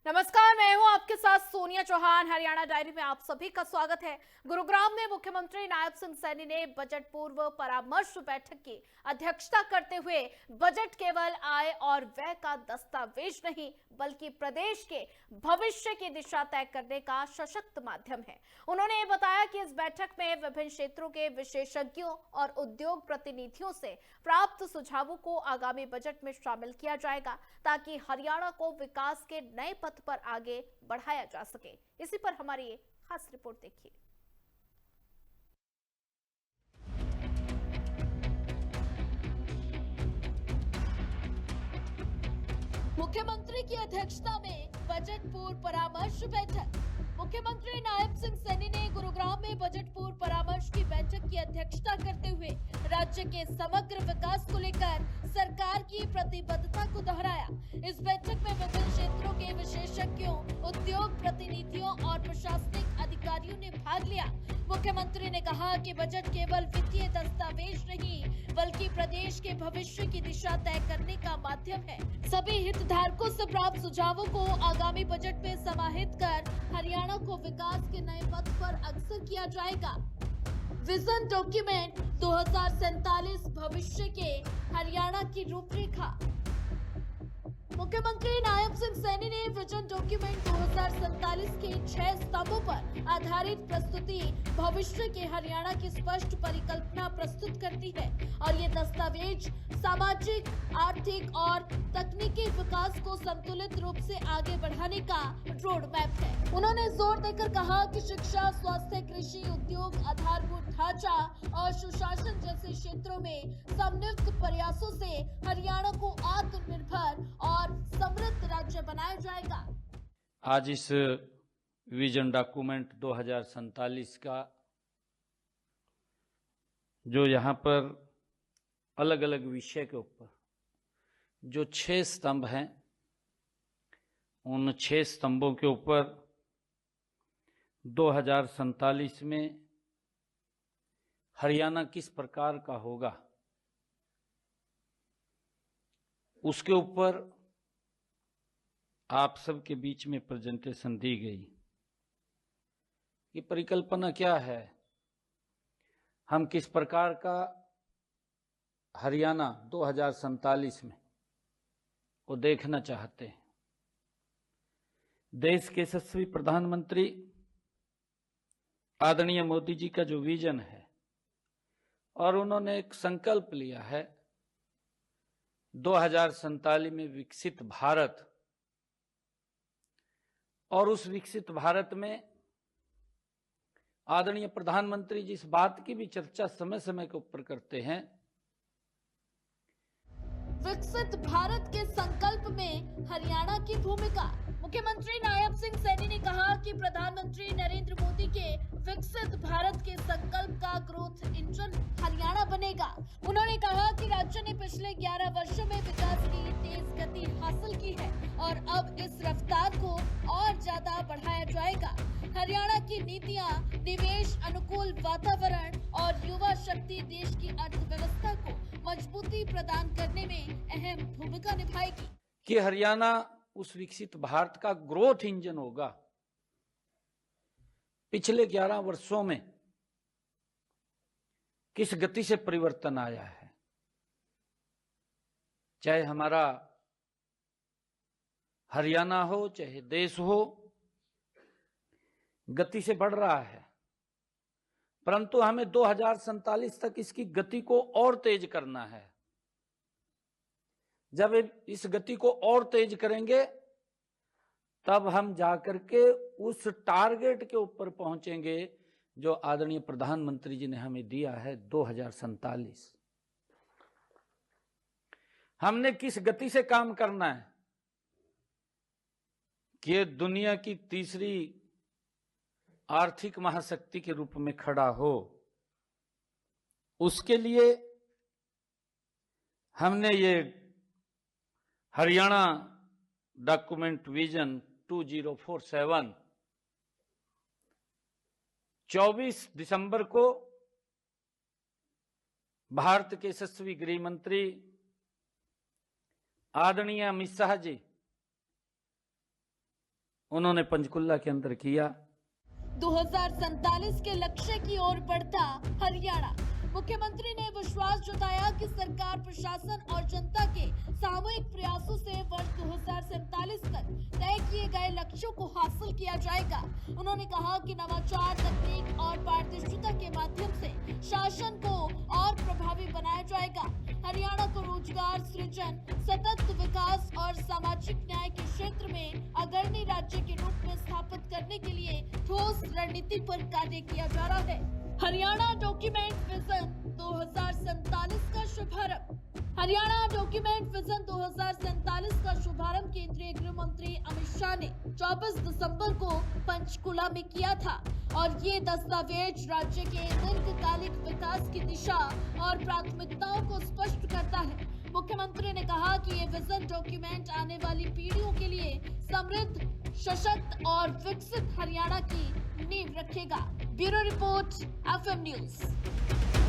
नमस्कार, मैं हूं आपके साथ सोनिया चौहान। हरियाणा डायरी में आप सभी का स्वागत है। गुरुग्राम में मुख्यमंत्री नायब सिंह सैनी ने बजट पूर्व परामर्श बैठक की अध्यक्षता करते हुए बजट केवल आय और व्यय का दस्तावेज नहीं बल्कि प्रदेश के भविष्य की दिशा तय करने का सशक्त माध्यम है। उन्होंने बताया कि इस बैठक में विभिन्न क्षेत्रों के विशेषज्ञों और उद्योग प्रतिनिधियों से प्राप्त सुझावों को आगामी बजट में शामिल किया जाएगा ताकि हरियाणा को विकास के नए पथ पर आगे बढ़ाया जा सके। इसी पर हमारी ये खास रिपोर्ट देखिए। मुख्यमंत्री की अध्यक्षता में बजट पूर्व परामर्श बैठक। मुख्यमंत्री नायब सिंह सैनी ने गुरुग्राम में बजट पूर्व परामर्श की बैठक की अध्यक्षता करते हुए राज्य के समग्र विकास को लेकर सरकार की प्रतिबद्धता को दोहराया। इस बैठक में विभिन्न क्षेत्रों के विशेषज्ञों, उद्योग प्रतिनिधियों और प्रशासनिक अधिकारियों ने भाग लिया। मुख्यमंत्री ने कहा कि बजट केवल वित्तीय दस्तावेज नहीं बल्कि प्रदेश के भविष्य की दिशा तय करने का माध्यम है। सभी हितधारकों से प्राप्त सुझावों को आगामी बजट में समाहित कर हरियाणा को विकास के नए पथ पर अग्रसर किया जाएगा। विजन डॉक्यूमेंट 2047 भविष्य के हरियाणा की रूपरेखा। मुख्यमंत्री नायब सिंह सैनी ने विजन डॉक्यूमेंट 2047 के 6 स्तंभों पर आधारित प्रस्तुति भविष्य के हरियाणा की स्पष्ट परिकल्पना प्रस्तुत करती है और ये दस्तावेज सामाजिक, आर्थिक और तकनीकी विकास को संतुलित रूप से आगे बढ़ाने का रोड मैप है। उन्होंने जोर देकर कहा कि शिक्षा, स्वास्थ्य, कृषि, उद्योग, आधारभूत ढांचा और सुशासन जैसे क्षेत्रों में समन्वित प्रयासों से हरियाणा को आत्मनिर्भर और समृद्ध राज्य बनाया जाएगा। आज इस विजन डॉक्यूमेंट 2047 का जो यहाँ पर अलग अलग विषय के ऊपर जो 6 स्तंभ हैं, उन 6 स्तंभों के ऊपर 2047 में हरियाणा किस प्रकार का होगा, उसके ऊपर आप सबके बीच में प्रेजेंटेशन दी गई। ये परिकल्पना क्या है, हम किस प्रकार का हरियाणा 2047 में को देखना चाहते हैं। देश के यशस्वी प्रधानमंत्री आदरणीय मोदी जी का जो विजन है और उन्होंने एक संकल्प लिया है 2047 में विकसित भारत, और उस विकसित भारत में आदरणीय प्रधानमंत्री जी इस बात की भी चर्चा समय समय के ऊपर करते हैं। विकसित भारत के संकल्प में हरियाणा की भूमिका। मुख्यमंत्री नायब सिंह सैनी ने कहा कि प्रधानमंत्री नरेंद्र मोदी के विकसित भारत के संकल्प का ग्रोथ इंजन हरियाणा बनेगा। उन्होंने कहा कि राज्य ने पिछले 11 वर्षों में विकास की तेज गति हासिल की है और अब इस रफ्तार को और ज्यादा बढ़ाया जाएगा। हरियाणा की नीतियां निवेश अनुकूल वातावरण और युवा शक्ति देश की अर्थव्यवस्था को मजबूती प्रदान करने में अहम भूमिका निभाएगी। कि हरियाणा उस विकसित भारत का ग्रोथ इंजन होगा। पिछले 11 वर्षों में किस गति से परिवर्तन आया है, चाहे हमारा हरियाणा हो चाहे देश हो, गति से बढ़ रहा है, परंतु हमें 2047 तक इसकी गति को और तेज करना है। जब इस गति को और तेज करेंगे तब हम जाकर के उस टारगेट के ऊपर पहुंचेंगे जो आदरणीय प्रधानमंत्री जी ने हमें दिया है 2047। हमने किस गति से काम करना है कि दुनिया की तीसरी आर्थिक महाशक्ति के रूप में खड़ा हो। उसके लिए हमने ये हरियाणा डॉक्यूमेंट विजन 2047 24 दिसंबर को भारत के यशस्वी गृह मंत्री आदरणीय अमित शाह जी उन्होंने पंचकुला के अंदर किया। 2047 के लक्ष्य की ओर बढ़ता हरियाणा। मुख्यमंत्री ने विश्वास जताया कि सरकार, प्रशासन और जनता के सामूहिक प्रयासों से वर्ष 2047 तक तय किए गए लक्ष्यों को हासिल किया जाएगा। उन्होंने कहा कि नवाचार, तकनीक और पारदर्शिता के माध्यम से शासन को और प्रभावी बनाया जाएगा। हरियाणा को रोजगार सृजन, सतत विकास और सामाजिक न्याय के क्षेत्र में अग्रणी राज्य के रूप में स्थापित करने के लिए ठोस रणनीति पर कार्य किया जा रहा है। हरियाणा डॉक्यूमेंट विजन 2047 का शुभारंभ। हरियाणा डॉक्यूमेंट विजन 2047 का शुभारंभ केंद्रीय गृह मंत्री अमित शाह ने 24 दिसंबर को पंचकुला में किया था और ये दस्तावेज राज्य के दीर्घकालिक विकास की दिशा और प्राथमिकताओं को स्पष्ट करता है। मुख्यमंत्री ने कहा कि ये विजन डॉक्यूमेंट आने वाली पीढ़ियों के लिए समृद्ध, सशक्त और विकसित हरियाणा की नींव रखेगा। Bureau report, FM news.